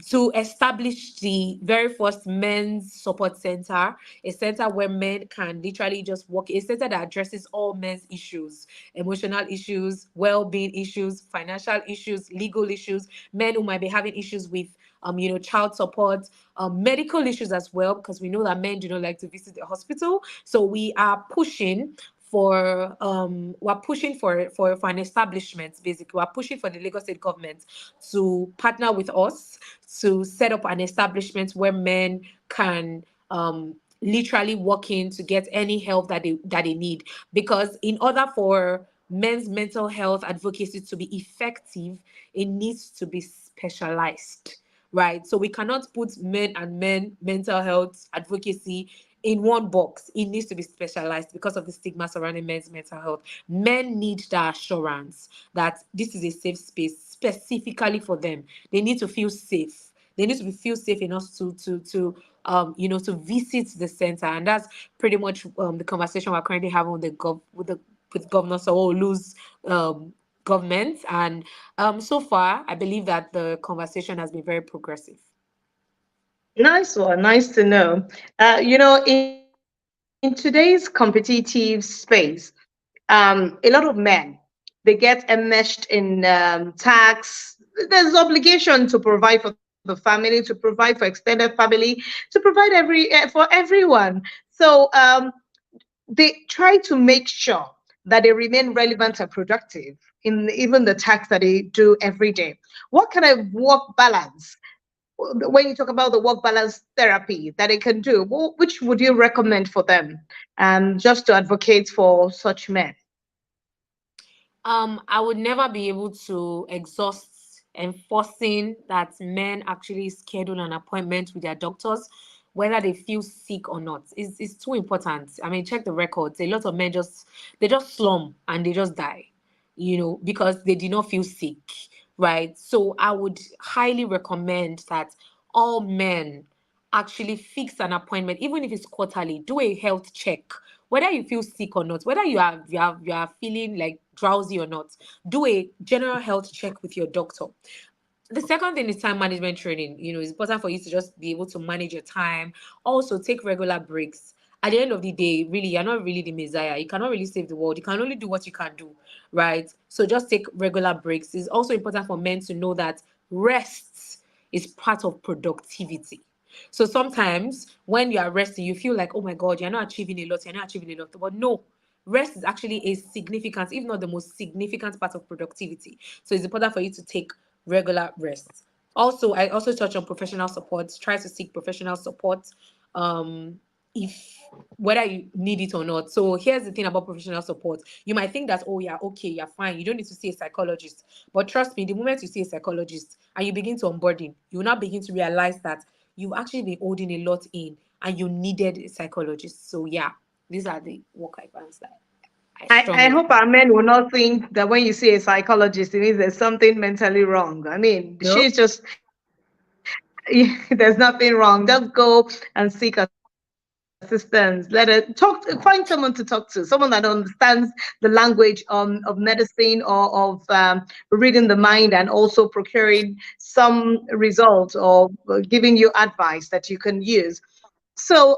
to establish the very first men's support center, a center where men can literally just walk, a center that addresses all men's issues, emotional issues, well-being issues, financial issues, legal issues, men who might be having issues with child support, medical issues as well, because we know that men do not like to visit the hospital. So we are pushing for for an establishment. Basically, we're pushing for the Lagos State government to partner with us to set up an establishment where men can literally walk in to get any help that they need. Because in order for men's mental health advocacy to be effective, it needs to be specialized, right? So we cannot put men mental health advocacy in one box. It needs to be specialized because of the stigma surrounding men's mental health. Men need the assurance that this is a safe space specifically for them. They need to feel safe. They need to feel safe enough to visit the center, and that's pretty much the conversation we're currently having with with Governor Sanwo-Olu's government. And so far, I believe that the conversation has been very progressive. Nice one. Nice to know. In today's competitive space, a lot of men, they get enmeshed in tax. There's obligation to provide for the family, to provide for extended family, to provide for everyone. So they try to make sure that they remain relevant and productive in even the tasks that they do every day. What kind of work balance, when you talk about the work balance therapy that they can do, which would you recommend for them, just to advocate for such men? I would never be able to exhaust enforcing that men actually schedule an appointment with their doctors, whether they feel sick or not. It's too important. I mean, check the records. A lot of men they just slump and they just die, because they did not feel sick, right? So I would highly recommend that all men actually fix an appointment, even if it's quarterly. Do a health check, whether you feel sick or not, whether you are feeling like drowsy or not. Do a general health check with your doctor. The second thing is time management training. It's important for you to just be able to manage your time. Also, take regular breaks. At the end of the day, really, you're not really the messiah. You cannot really save the world. You can only do what you can do, right? So just take regular breaks. It's also important for men to know that rest is part of productivity. So sometimes when you are resting, you feel like, oh my God, you're not achieving a lot, you're not achieving a lot. But no, rest is actually a significant, if not the most significant part of productivity. So it's important for you to take regular rest. Also, I also touch on professional support. Try to seek professional support, if whether you need it or not. So here's the thing about professional support. You might think that, oh, yeah, okay, you're fine. You don't need to see a psychologist. But trust me, the moment you see a psychologist and you begin to onboarding, you will now begin to realize that you've actually been holding a lot in and you needed a psychologist. So yeah, these are the work-life balance that I I strongly. hope our men will not think that when you see a psychologist, it means there's something mentally wrong. I mean, No. she's just, there's nothing wrong. Just go and seek assistance. Find someone to talk to, someone that understands the language of medicine, or of reading the mind, and also procuring some results, or giving you advice that you can use. So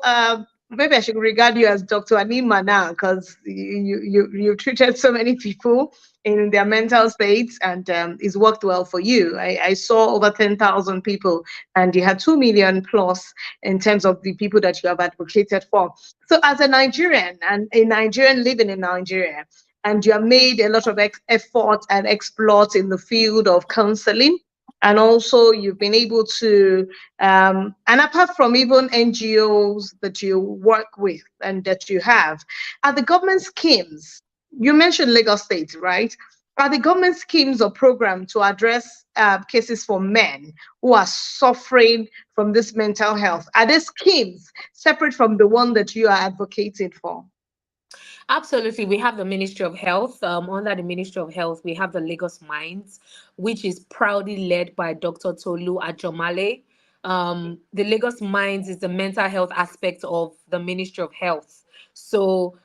maybe I should regard you as Dr. Anima now, because you treated so many people in their mental states, and it's worked well for you. I saw over 10,000 people, and you had 2 million plus in terms of the people that you have advocated for. So as a Nigerian, and a Nigerian living in Nigeria, and you have made a lot of effort and exploits in the field of counseling, and also you've been able to, and apart from even NGOs that you work with and that you have, are the government schemes, you mentioned Lagos State, right? Are the government schemes or programs to address cases for men who are suffering from this mental health? Are there schemes separate from the one that you are advocating for? Absolutely. We have the Ministry of Health. Under the Ministry of Health, we have the Lagos Minds, which is proudly led by Dr. Tolu Ajomale. The Lagos Minds is the mental health aspect of the Ministry of Health. So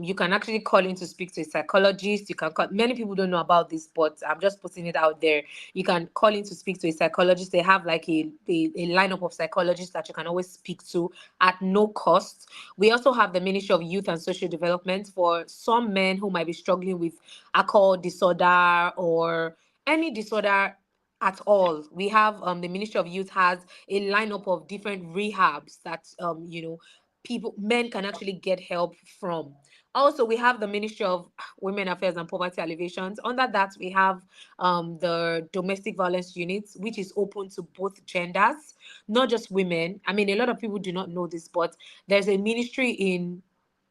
you can actually call in to speak to a psychologist. You can call, many people don't know about this, but I'm just putting it out there. You can call in to speak to a psychologist. They have like a lineup of psychologists that you can always speak to at no cost. We also have the Ministry of Youth and Social Development for some men who might be struggling with alcohol disorder or any disorder at all. We have the Ministry of Youth has a lineup of different rehabs that men can actually get help from. Also, we have the Ministry of Women Affairs and Poverty Alleviations. Under that, we have the Domestic Violence Unit, which is open to both genders, not just women. I mean, a lot of people do not know this, but there's a ministry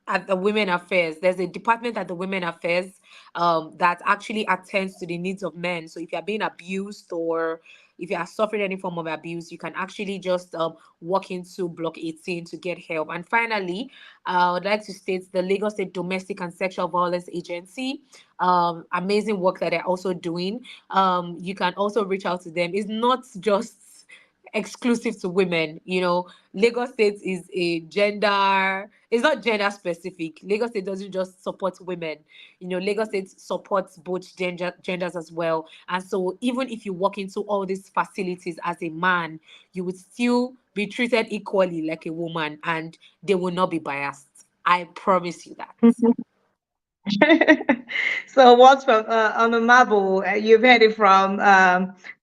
at the Women Affairs. There's a department at the Women Affairs that actually attends to the needs of men. So if you're being abused, or if you are suffering any form of abuse, you can actually just walk into Block 18 to get help. And finally, I would like to state the Lagos State Domestic and Sexual Violence Agency. Amazing work that they're also doing. You can also reach out to them. It's not just exclusive to women. You know, Lagos State is a gender, it's not gender specific. Lagos State doesn't just support women. You know, Lagos State supports both genders as well. And so even if you walk into all these facilities as a man, you would still be treated equally like a woman, and they will not be biased. I promise you that. So what's from on the marble? You've heard it from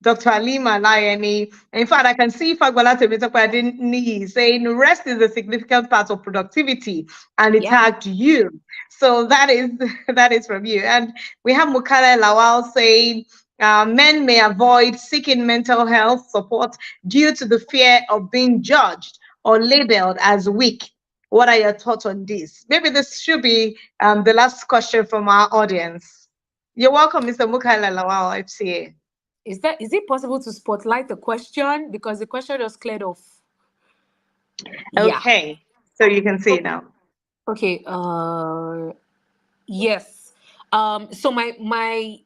Dr. Alima Layani. In fact, I can see Fagbola Temitope saying rest is a significant part of productivity, and it Yeah. tagged you. So that is from you. And we have Mukale Lawal saying men may avoid seeking mental health support due to the fear of being judged or labeled as weak. What are your thoughts on this? Maybe this should be the last question from our audience. You're welcome, Mr. Mukaila Lawal, FCA. Is it possible to spotlight the question, because the question was cleared off? Okay, so you can see it now. Okay. Yes. So my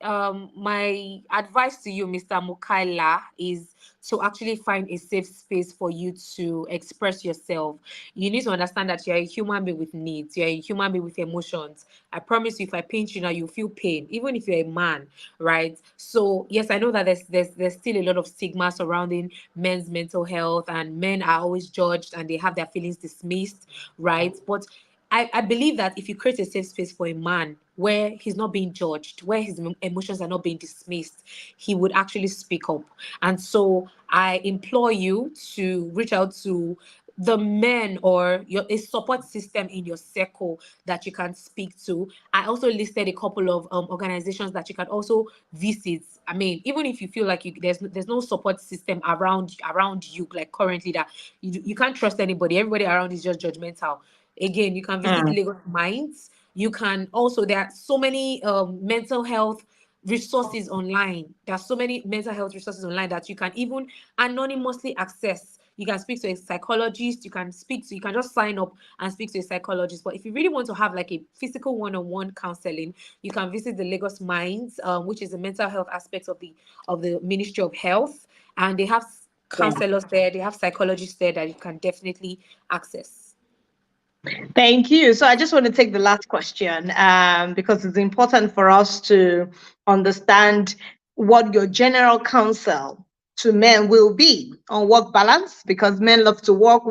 advice to you, Mr. Mukaila, is to actually find a safe space for you to express yourself. You need to understand that you're a human being with needs. You're a human being with emotions. I promise you, if I pinch you now, you feel pain, even if you're a man, right? So yes, I know that there's still a lot of stigma surrounding men's mental health, and men are always judged and they have their feelings dismissed, right? But I believe that if you create a safe space for a man where he's not being judged, where his emotions are not being dismissed, he would actually speak up. And so I implore you to reach out to the men or a support system in your circle that you can speak to. I also listed a couple of organizations that you can also visit. I mean, even if you feel like there's no support system around you, like currently, that you can't trust anybody, everybody around is just judgmental. Again, you can visit Lagos Minds. You can also, there are so many mental health resources online. There are so many mental health resources online that you can even anonymously access. You can speak to a psychologist. You can just sign up and speak to a psychologist. But if you really want to have like a physical one-on-one counseling, you can visit the Lagos Minds, which is the mental health aspect of the Ministry of Health, and they have counselors there. They have psychologists there that you can definitely access. Thank you. So I just want to take the last question because it's important for us to understand what your general counsel to men will be on work balance, because men love to work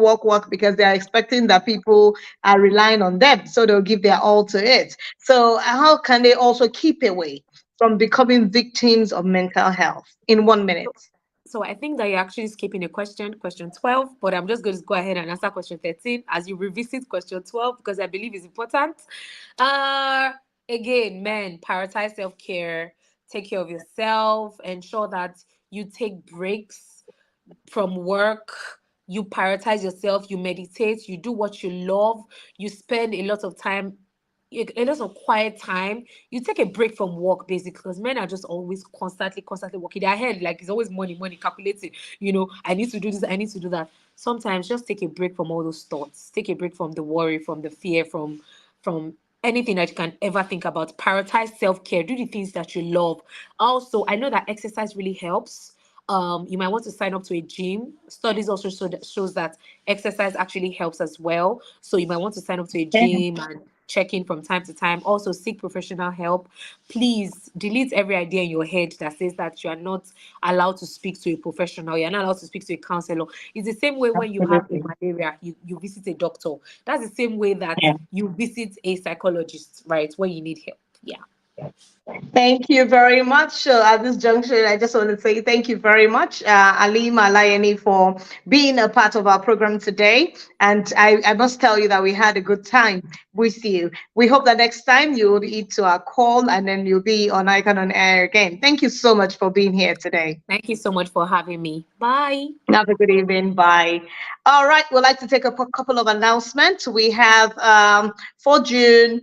because they are expecting that people are relying on them. So they'll give their all to it. So how can they also keep away from becoming victims of mental health in 1 minute? So I think that you're actually skipping a question 12, but I'm just going to go ahead and answer question 13 as you revisit question 12, because I believe it's important. Again, men, prioritize self-care, take care of yourself, ensure that you take breaks from work, you prioritize yourself, you meditate, you do what you love, you spend a lot of quiet time, you take a break from work, basically, because men are just always constantly working their head, like it's always money calculating, I need to do this, I need to do that. Sometimes just take a break from all those thoughts, take a break from the worry, from the fear, from anything that you can ever think about. Prioritize self-care, do the things that you love. Also, I know that exercise really helps. You might want to sign up to a gym. Studies also shows that exercise actually helps as well. So you might want to sign up to a gym and check in from time to time. Also, seek professional help. Please delete every idea in your head that says that you are not allowed to speak to a professional, you're not allowed to speak to a counselor. It's the same way when you have a malaria, you visit a doctor. That's the same way that you visit a psychologist, right, when you need help. Yeah. Thank you very much. So at this junction, I just want to say thank you very much, Alima Layani, for being a part of our program today. And I must tell you that we had a good time with you. We hope that next time you'll eat to our call and then you'll be on ICAN on Air again. Thank you so much for being here today. Thank you so much for having me. Bye. Have a good evening. Bye. All right. We'd like to take a couple of announcements. We have for June,